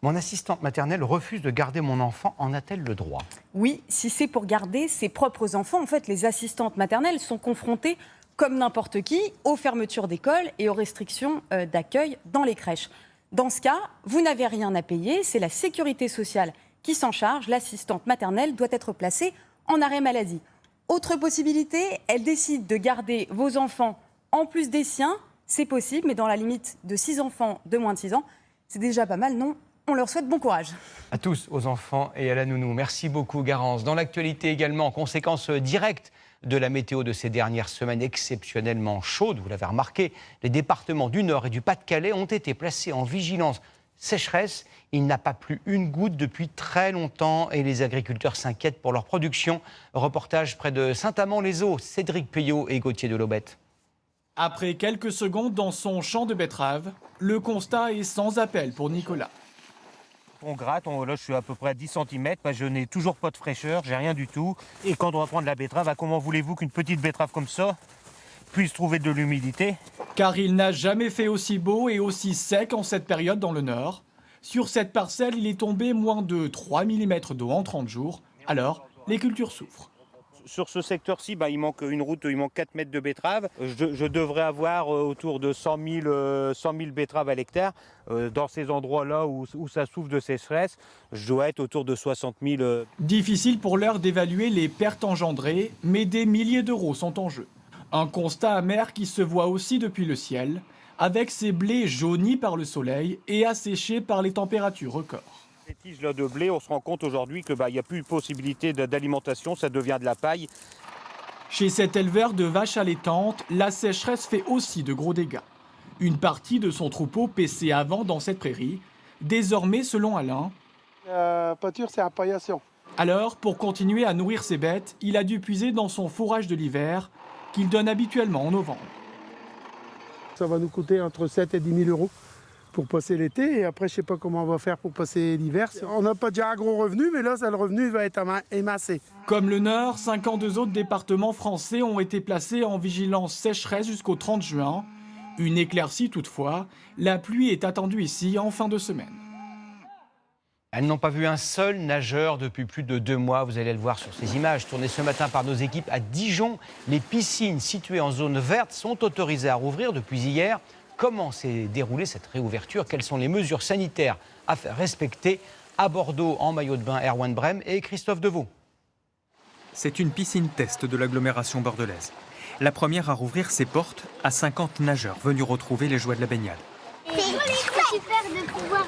Mon assistante maternelle refuse de garder mon enfant. En a-t-elle le droit ? Oui, si c'est pour garder ses propres enfants. En fait, les assistantes maternelles sont confrontées, comme n'importe qui, aux fermetures d'écoles et aux restrictions d'accueil dans les crèches. Dans ce cas, vous n'avez rien à payer. C'est la sécurité sociale qui s'en charge. L'assistante maternelle doit être placée en arrêt maladie. Autre possibilité, elle décide de garder vos enfants en plus des siens. C'est possible, mais dans la limite de 6 enfants de moins de 6 ans. C'est déjà pas mal, non ? On leur souhaite bon courage. À tous, aux enfants et à la nounou. Merci beaucoup, Garance. Dans l'actualité également, conséquence directe de la météo de ces dernières semaines exceptionnellement chaudes. Vous l'avez remarqué, les départements du Nord et du Pas-de-Calais ont été placés en vigilance sécheresse. Il n'a pas plu une goutte depuis très longtemps et les agriculteurs s'inquiètent pour leur production. Reportage près de Saint-Amand-les-Eaux, Cédric Peyot et Gauthier Delobette. Après quelques secondes dans son champ de betteraves, le constat est sans appel pour Nicolas. On gratte, là je suis à peu près à 10 cm, je n'ai toujours pas de fraîcheur, j'ai rien du tout. Et quand on va prendre la betterave, comment voulez-vous qu'une petite betterave comme ça puisse trouver de l'humidité ? Car il n'a jamais fait aussi beau et aussi sec en cette période dans le Nord. Sur cette parcelle, il est tombé moins de 3 mm d'eau en 30 jours. Alors, les cultures souffrent. Sur ce secteur-ci, il manque une route, il manque 4 mètres de betteraves. Je devrais avoir autour de 100 000 betteraves à l'hectare. Dans ces endroits-là où ça souffre de sécheresse, je dois être autour de 60 000. Difficile pour l'heure d'évaluer les pertes engendrées, mais des milliers d'euros sont en jeu. Un constat amer qui se voit aussi depuis le ciel, avec ces blés jaunis par le soleil et asséchés par les températures records. Les tiges là de blé, on se rend compte aujourd'hui qu'il n'y a plus de possibilité d'alimentation, ça devient de la paille. Chez cet éleveur de vaches allaitantes, la sécheresse fait aussi de gros dégâts. Une partie de son troupeau paissé avant dans cette prairie, désormais selon Alain. La pâture, c'est un paillasson. Alors, pour continuer à nourrir ses bêtes, il a dû puiser dans son fourrage de l'hiver, qu'il donne habituellement en novembre. Ça va nous coûter entre 7 et 10 000 € pour passer l'été. Et après, je ne sais pas comment on va faire pour passer l'hiver. On n'a pas déjà un gros revenu, mais là, le revenu va être émassé. Comme le Nord, 52 autres départements français ont été placés en vigilance sécheresse jusqu'au 30 juin. Une éclaircie toutefois, la pluie est attendue ici en fin de semaine. Elles n'ont pas vu un seul nageur depuis plus de 2 mois. Vous allez le voir sur ces images tournées ce matin par nos équipes à Dijon. Les piscines situées en zone verte sont autorisées à rouvrir depuis hier. Comment s'est déroulée cette réouverture ? Quelles sont les mesures sanitaires à faire respecter ? À Bordeaux, en maillot de bain, Erwan Brem et Christophe Deveau. C'est une piscine test de l'agglomération bordelaise. La première à rouvrir ses portes à 50 nageurs venus retrouver les joies de la baignade. C'est super de pouvoir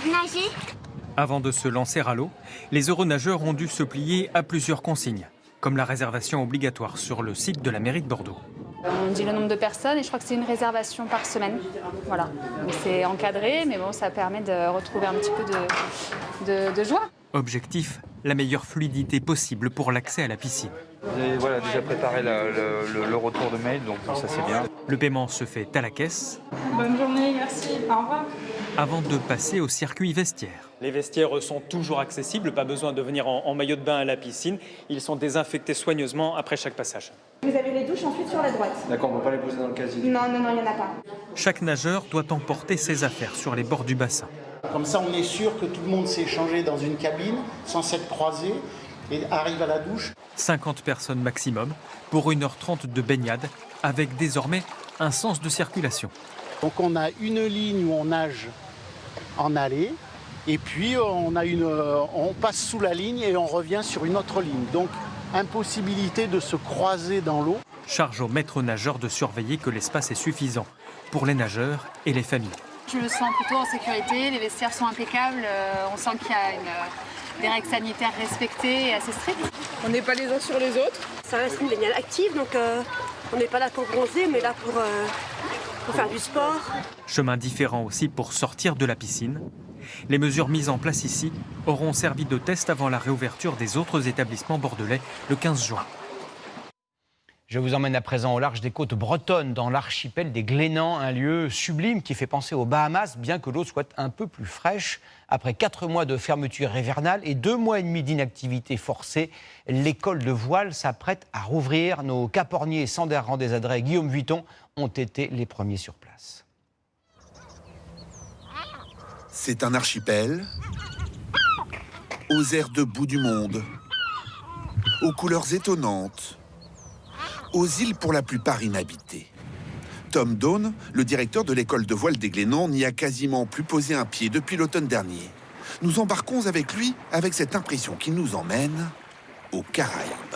nager. Avant de se lancer à l'eau, les heureux nageurs ont dû se plier à plusieurs consignes, comme la réservation obligatoire sur le site de la mairie de Bordeaux. On dit le nombre de personnes et je crois que c'est une réservation par semaine. Voilà. Donc c'est encadré, mais bon, ça permet de retrouver un petit peu de joie. Objectif, la meilleure fluidité possible pour l'accès à la piscine. Vous avez déjà préparé le retour de mail, donc ça c'est bien. Le paiement se fait à la caisse. Bonne journée, merci. Au revoir. Avant de passer au circuit vestiaire. Les vestiaires sont toujours accessibles, pas besoin de venir en maillot de bain à la piscine. Ils sont désinfectés soigneusement après chaque passage. Vous avez les douches ensuite sur la droite. D'accord, on ne peut pas les poser dans le casier. Non, il n'y en a pas. Chaque nageur doit emporter ses affaires sur les bords du bassin. Comme ça, on est sûr que tout le monde s'est échangé dans une cabine, sans s'être croisé. et arrive à la douche. 50 personnes maximum pour 1h30 de baignade avec désormais un sens de circulation. Donc on a une ligne où on nage en allée et puis on passe sous la ligne et on revient sur une autre ligne. Donc impossibilité de se croiser dans l'eau. Charge au maître nageur de surveiller que l'espace est suffisant pour les nageurs et les familles. Je me sens plutôt en sécurité, les vestiaires sont impeccables, on sent qu'il y a des règles sanitaires respectées et assez strictes. On n'est pas les uns sur les autres. Ça reste une baignade active, donc on n'est pas là pour bronzer, mais là pour faire du sport. Chemin différent aussi pour sortir de la piscine. Les mesures mises en place ici auront servi de test avant la réouverture des autres établissements bordelais le 15 juin. Je vous emmène à présent au large des côtes bretonnes, dans l'archipel des Glénans, un lieu sublime qui fait penser aux Bahamas, bien que l'eau soit un peu plus fraîche. Après 4 mois de fermeture hivernale et 2 mois et demi d'inactivité forcée, l'école de voile s'apprête à rouvrir. Nos caporniers Sander Randézadré et Guillaume Vuitton ont été les premiers sur place. C'est un archipel aux airs de bout du monde, aux couleurs étonnantes, aux îles pour la plupart inhabitées. Tom Dawn, le directeur de l'école de voile des Glénans, n'y a quasiment plus posé un pied depuis l'automne dernier. Nous embarquons avec lui avec cette impression qu'il nous emmène aux Caraïbes.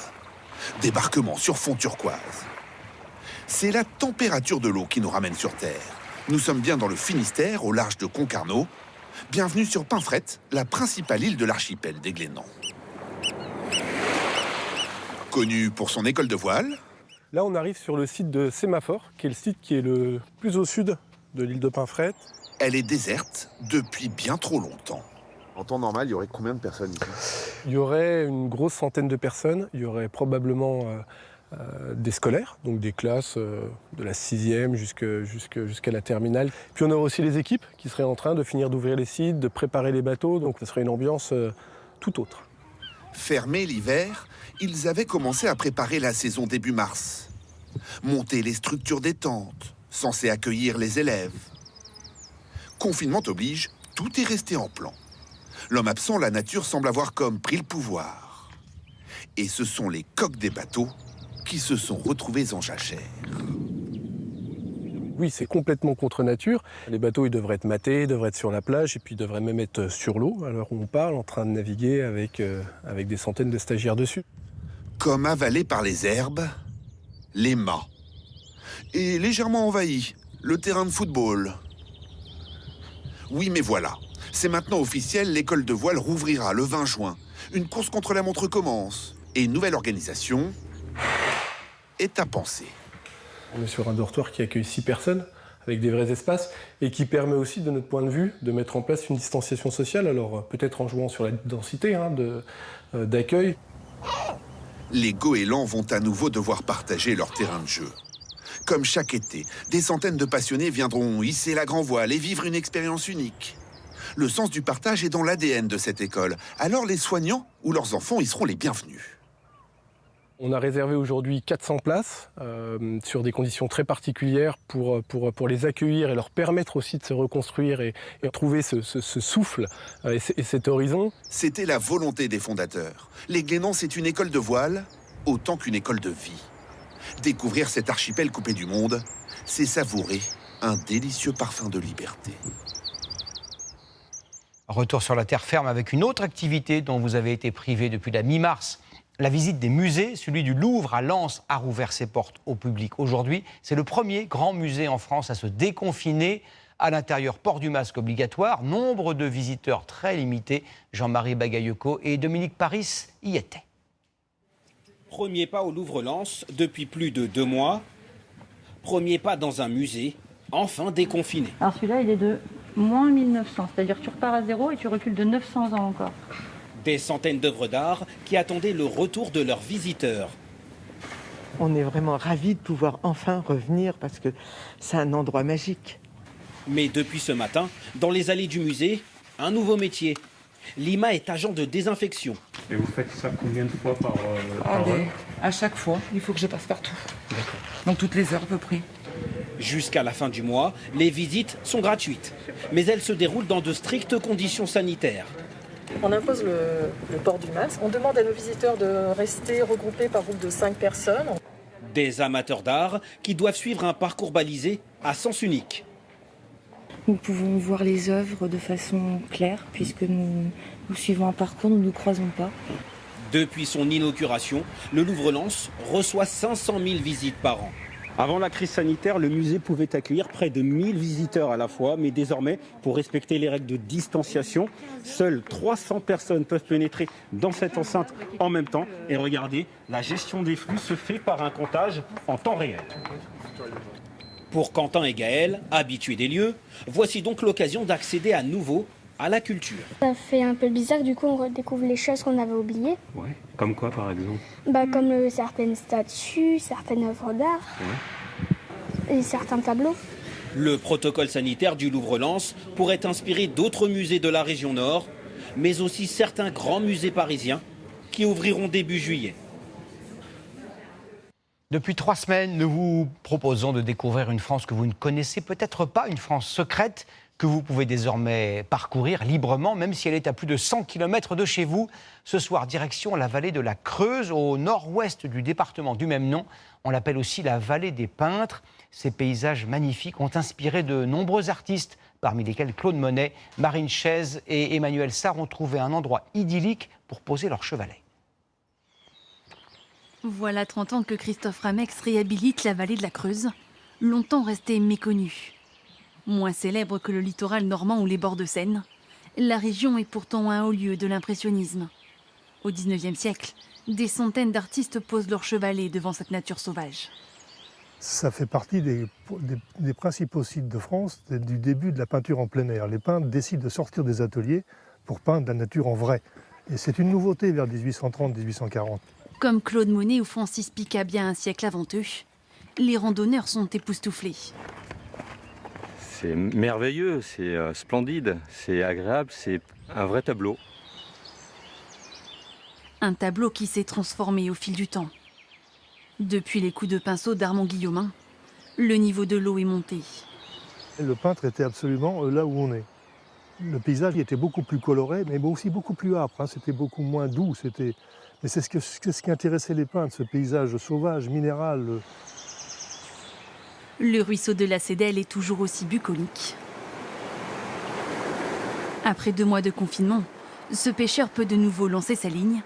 Débarquement sur fond turquoise. C'est la température de l'eau qui nous ramène sur Terre. Nous sommes bien dans le Finistère, au large de Concarneau. Bienvenue sur Pinfret, la principale île de l'archipel des Glénans. Connue pour son école de voile. Là, on arrive sur le site de Sémaphore, qui est le site qui est le plus au sud de l'île de Pinfret. Elle est déserte depuis bien trop longtemps. En temps normal, il y aurait combien de personnes ici? Il y aurait une grosse centaine de personnes. Il y aurait probablement des scolaires, donc des classes de la 6e jusqu'à la terminale. Puis on aurait aussi les équipes qui seraient en train de finir d'ouvrir les sites, de préparer les bateaux. Donc ce serait une ambiance tout autre. Fermé l'hiver, ils avaient commencé à préparer la saison début mars. Monter les structures des tentes, censées accueillir les élèves. Confinement oblige, tout est resté en plan. L'homme absent, la nature semble avoir comme pris le pouvoir. Et ce sont les coques des bateaux qui se sont retrouvés en jachère. Oui, c'est complètement contre nature. Les bateaux, ils devraient être matés, devraient être sur la plage et puis ils devraient même être sur l'eau, à l'heure où on parle, en train de naviguer avec des centaines de stagiaires dessus. Comme avalés par les herbes, les mâts. Et légèrement envahi, le terrain de football. Oui, mais voilà. C'est maintenant officiel, l'école de voile rouvrira le 20 juin. Une course contre la montre commence. Et une nouvelle organisation est à penser. On est sur un dortoir qui accueille 6 personnes, avec des vrais espaces, et qui permet aussi, de notre point de vue, de mettre en place une distanciation sociale, alors peut-être en jouant sur la densité d'accueil. Les goélands vont à nouveau devoir partager leur terrain de jeu. Comme chaque été, des centaines de passionnés viendront hisser la grand voile et vivre une expérience unique. Le sens du partage est dans l'ADN de cette école, alors les soignants ou leurs enfants y seront les bienvenus. On a réservé aujourd'hui 400 places sur des conditions très particulières pour les accueillir et leur permettre aussi de se reconstruire et trouver ce souffle et cet horizon. C'était la volonté des fondateurs. Les Glénans, c'est une école de voile autant qu'une école de vie. Découvrir cet archipel coupé du monde, c'est savourer un délicieux parfum de liberté. Retour sur la terre ferme avec une autre activité dont vous avez été privé depuis la mi-mars. La visite des musées, celui du Louvre à Lens, a rouvert ses portes au public. Aujourd'hui, c'est le premier grand musée en France à se déconfiner. À l'intérieur, port du masque obligatoire. Nombre de visiteurs très limités. Jean-Marie Bagayoko et Dominique Paris y étaient. Premier pas au Louvre-Lens depuis plus de 2 mois. Premier pas dans un musée, enfin déconfiné. Alors celui-là, il est de moins 1900, c'est-à-dire que tu repars à zéro et tu recules de 900 ans encore. Des centaines d'œuvres d'art qui attendaient le retour de leurs visiteurs. On est vraiment ravis de pouvoir enfin revenir parce que c'est un endroit magique. Mais depuis ce matin, dans les allées du musée, un nouveau métier. Lima est agent de désinfection. Et vous faites ça combien de fois par heure? À chaque fois, il faut que je passe partout. Donc toutes les heures à peu près. Jusqu'à la fin du mois, les visites sont gratuites. Mais elles se déroulent dans de strictes conditions sanitaires. On impose le port du masque. On demande à nos visiteurs de rester regroupés par groupe de 5 personnes. Des amateurs d'art qui doivent suivre un parcours balisé à sens unique. Nous pouvons voir les œuvres de façon claire puisque nous suivons un parcours, nous ne nous croisons pas. Depuis son inauguration, le Louvre-Lens reçoit 500 000 visites par an. Avant la crise sanitaire, le musée pouvait accueillir près de 1000 visiteurs à la fois, mais désormais, pour respecter les règles de distanciation, seules 300 personnes peuvent pénétrer dans cette enceinte en même temps. Et regardez, la gestion des flux se fait par un comptage en temps réel. Pour Quentin et Gaël, habitués des lieux, voici donc l'occasion d'accéder à nouveau à la culture. Ça fait un peu bizarre, du coup on redécouvre les choses qu'on avait oubliées. Ouais. Comme quoi par exemple? Comme certaines statues, certaines œuvres d'art et certains tableaux. Le protocole sanitaire du Louvre-Lens pourrait inspirer d'autres musées de la région Nord, mais aussi certains grands musées parisiens qui ouvriront début juillet. Depuis 3 semaines, nous vous proposons de découvrir une France que vous ne connaissez peut-être pas, une France secrète que vous pouvez désormais parcourir librement, même si elle est à plus de 100 km de chez vous. Ce soir, direction la vallée de la Creuse, au nord-ouest du département du même nom. On l'appelle aussi la vallée des peintres. Ces paysages magnifiques ont inspiré de nombreux artistes, parmi lesquels Claude Monet, Marine Chaise et Emmanuel Sarr ont trouvé un endroit idyllique pour poser leur chevalet. Voilà 30 ans que Christophe Ramex réhabilite la vallée de la Creuse, longtemps restée méconnue. Moins célèbre que le littoral normand ou les bords de Seine, la région est pourtant un haut lieu de l'impressionnisme. Au XIXe siècle, des centaines d'artistes posent leur chevalet devant cette nature sauvage. Ça fait partie des principaux sites de France du début de la peinture en plein air. Les peintres décident de sortir des ateliers pour peindre la nature en vrai. Et c'est une nouveauté vers 1830-1840. Comme Claude Monet ou Francis Picabia un siècle avant eux, les randonneurs sont époustouflés. C'est merveilleux, c'est splendide, c'est agréable, c'est un vrai tableau. Un tableau qui s'est transformé au fil du temps. Depuis les coups de pinceau d'Armand Guillaumin, le niveau de l'eau est monté. Le peintre était absolument là où on est. Le paysage était beaucoup plus coloré, mais aussi beaucoup plus âpre. C'était beaucoup moins doux. Mais c'est ce qui intéressait les peintres, ce paysage sauvage, minéral. Le ruisseau de la Cédelle est toujours aussi bucolique. Après 2 mois de confinement, ce pêcheur peut de nouveau lancer sa ligne.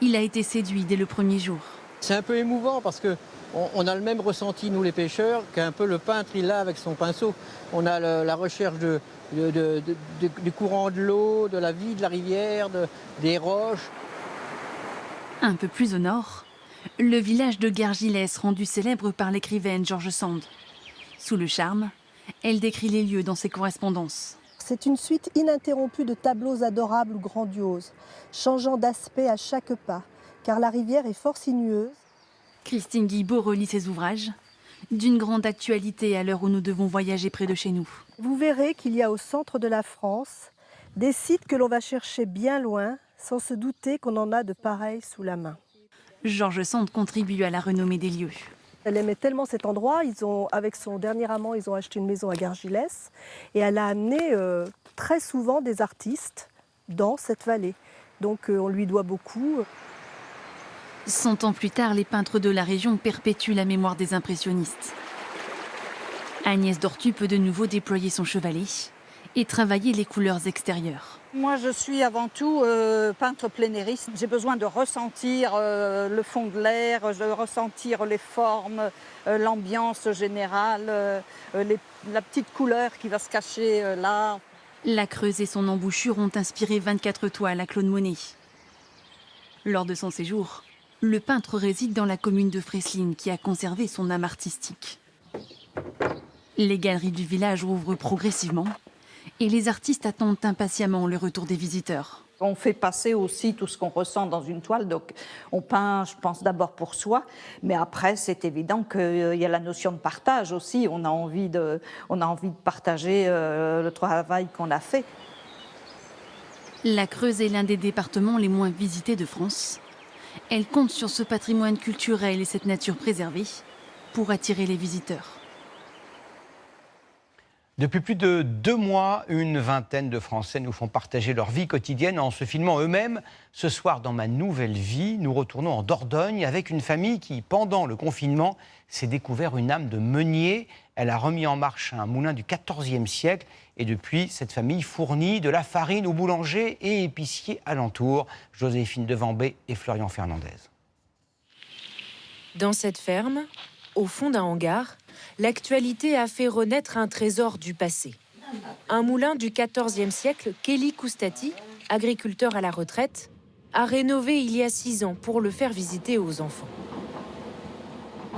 Il a été séduit dès le premier jour. C'est un peu émouvant parce qu'on a le même ressenti, nous les pêcheurs, qu'un peu le peintre il a avec son pinceau. On a la recherche du courant de l'eau, de la vie de la rivière, des roches. Un peu plus au nord, le village de Gargilès, rendu célèbre par l'écrivaine George Sand. Sous le charme, elle décrit les lieux dans ses correspondances. C'est une suite ininterrompue de tableaux adorables ou grandioses, changeant d'aspect à chaque pas, car la rivière est fort sinueuse. Christine Guilbault relit ses ouvrages, d'une grande actualité à l'heure où nous devons voyager près de chez nous. Vous verrez qu'il y a au centre de la France des sites que l'on va chercher bien loin, sans se douter qu'on en a de pareils sous la main. George Sand contribue à la renommée des lieux. Elle aimait tellement cet endroit, avec son dernier amant, ils ont acheté une maison à Gargilès et elle a amené très souvent des artistes dans cette vallée. Donc on lui doit beaucoup. 100 ans plus tard, les peintres de la région perpétuent la mémoire des impressionnistes. Agnès Dortu peut de nouveau déployer son chevalet et travailler les couleurs extérieures. Moi, je suis avant tout peintre plénériste. J'ai besoin de ressentir le fond de l'air, de ressentir les formes, l'ambiance générale, la petite couleur qui va se cacher là. La Creuse et son embouchure ont inspiré 24 toiles à Claude Monet. Lors de son séjour, le peintre réside dans la commune de Fresline qui a conservé son âme artistique. Les galeries du village ouvrent progressivement et les artistes attendent impatiemment le retour des visiteurs. On fait passer aussi tout ce qu'on ressent dans une toile, donc on peint, je pense, d'abord pour soi, mais après c'est évident qu'il y a la notion de partage aussi, on a envie de partager le travail qu'on a fait. La Creuse est l'un des départements les moins visités de France. Elle compte sur ce patrimoine culturel et cette nature préservée pour attirer les visiteurs. Depuis plus de 2 mois, une vingtaine de Français nous font partager leur vie quotidienne en se filmant eux-mêmes. Ce soir, dans Ma Nouvelle Vie, nous retournons en Dordogne avec une famille qui, pendant le confinement, s'est découvert une âme de meunier. Elle a remis en marche un moulin du XIVe siècle et depuis, cette famille fournit de la farine aux boulangers et épiciers alentours. Joséphine Devambé et Florian Fernandez. Dans cette ferme, au fond d'un hangar, l'actualité a fait renaître un trésor du passé. Un moulin du XIVe siècle qu'Élie Koustati, agriculteur à la retraite, a rénové il y a 6 ans pour le faire visiter aux enfants.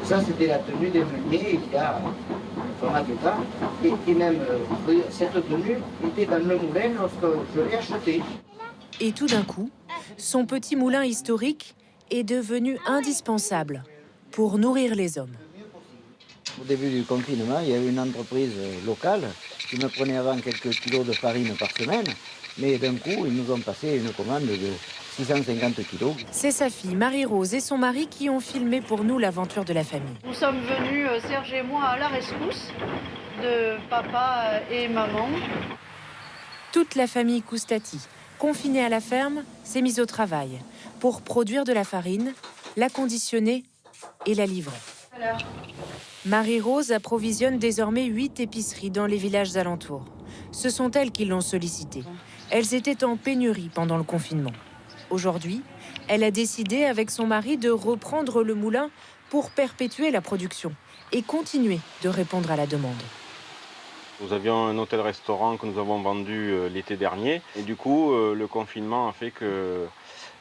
Ça, c'était la tenue des meuniers il y a pas mal de temps. Et même cette tenue était dans le moulin lorsque je l'ai achetée. Et tout d'un coup, son petit moulin historique est devenu indispensable pour nourrir les hommes. Au début du confinement, il y avait une entreprise locale qui me prenait avant quelques kilos de farine par semaine. Mais d'un coup, ils nous ont passé une commande de 650 kilos. C'est sa fille Marie-Rose et son mari qui ont filmé pour nous l'aventure de la famille. Nous sommes venus, Serge et moi, à la rescousse de papa et maman. Toute la famille Koustati, confinée à la ferme, s'est mise au travail pour produire de la farine, la conditionner et la livrer. Marie-Rose approvisionne désormais 8 épiceries dans les villages alentours. Ce sont elles qui l'ont sollicitée. Elles étaient en pénurie pendant le confinement. Aujourd'hui, elle a décidé avec son mari de reprendre le moulin pour perpétuer la production et continuer de répondre à la demande. Nous avions un hôtel-restaurant que nous avons vendu l'été dernier. Et du coup, le confinement a fait que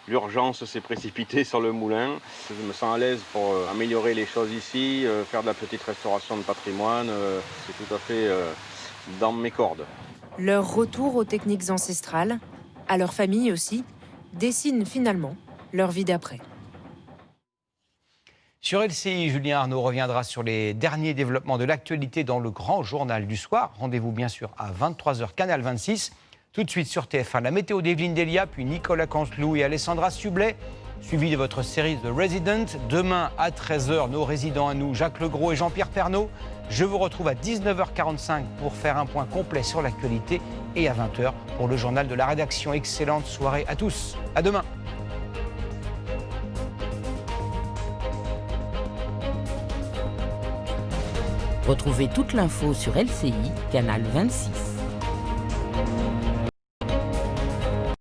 l'urgence s'est précipitée sur le moulin. Je me sens à l'aise pour améliorer les choses ici, faire de la petite restauration de patrimoine. C'est tout à fait dans mes cordes. Leur retour aux techniques ancestrales, à leur famille aussi, dessine finalement leur vie d'après. Sur LCI, Julien Arnaud reviendra sur les derniers développements de l'actualité dans le grand journal du soir. Rendez-vous bien sûr à 23h, Canal 26. Tout de suite sur TF1, la météo d'Evelyne Delia, puis Nicolas Canteloup et Alessandra Sublet, suivi de votre série The Resident. Demain à 13h, nos résidents à nous, Jacques Legros et Jean-Pierre Pernaut. Je vous retrouve à 19h45 pour faire un point complet sur l'actualité et à 20h pour le journal de la rédaction. Excellente soirée à tous. À demain. Retrouvez toute l'info sur LCI, Canal 26.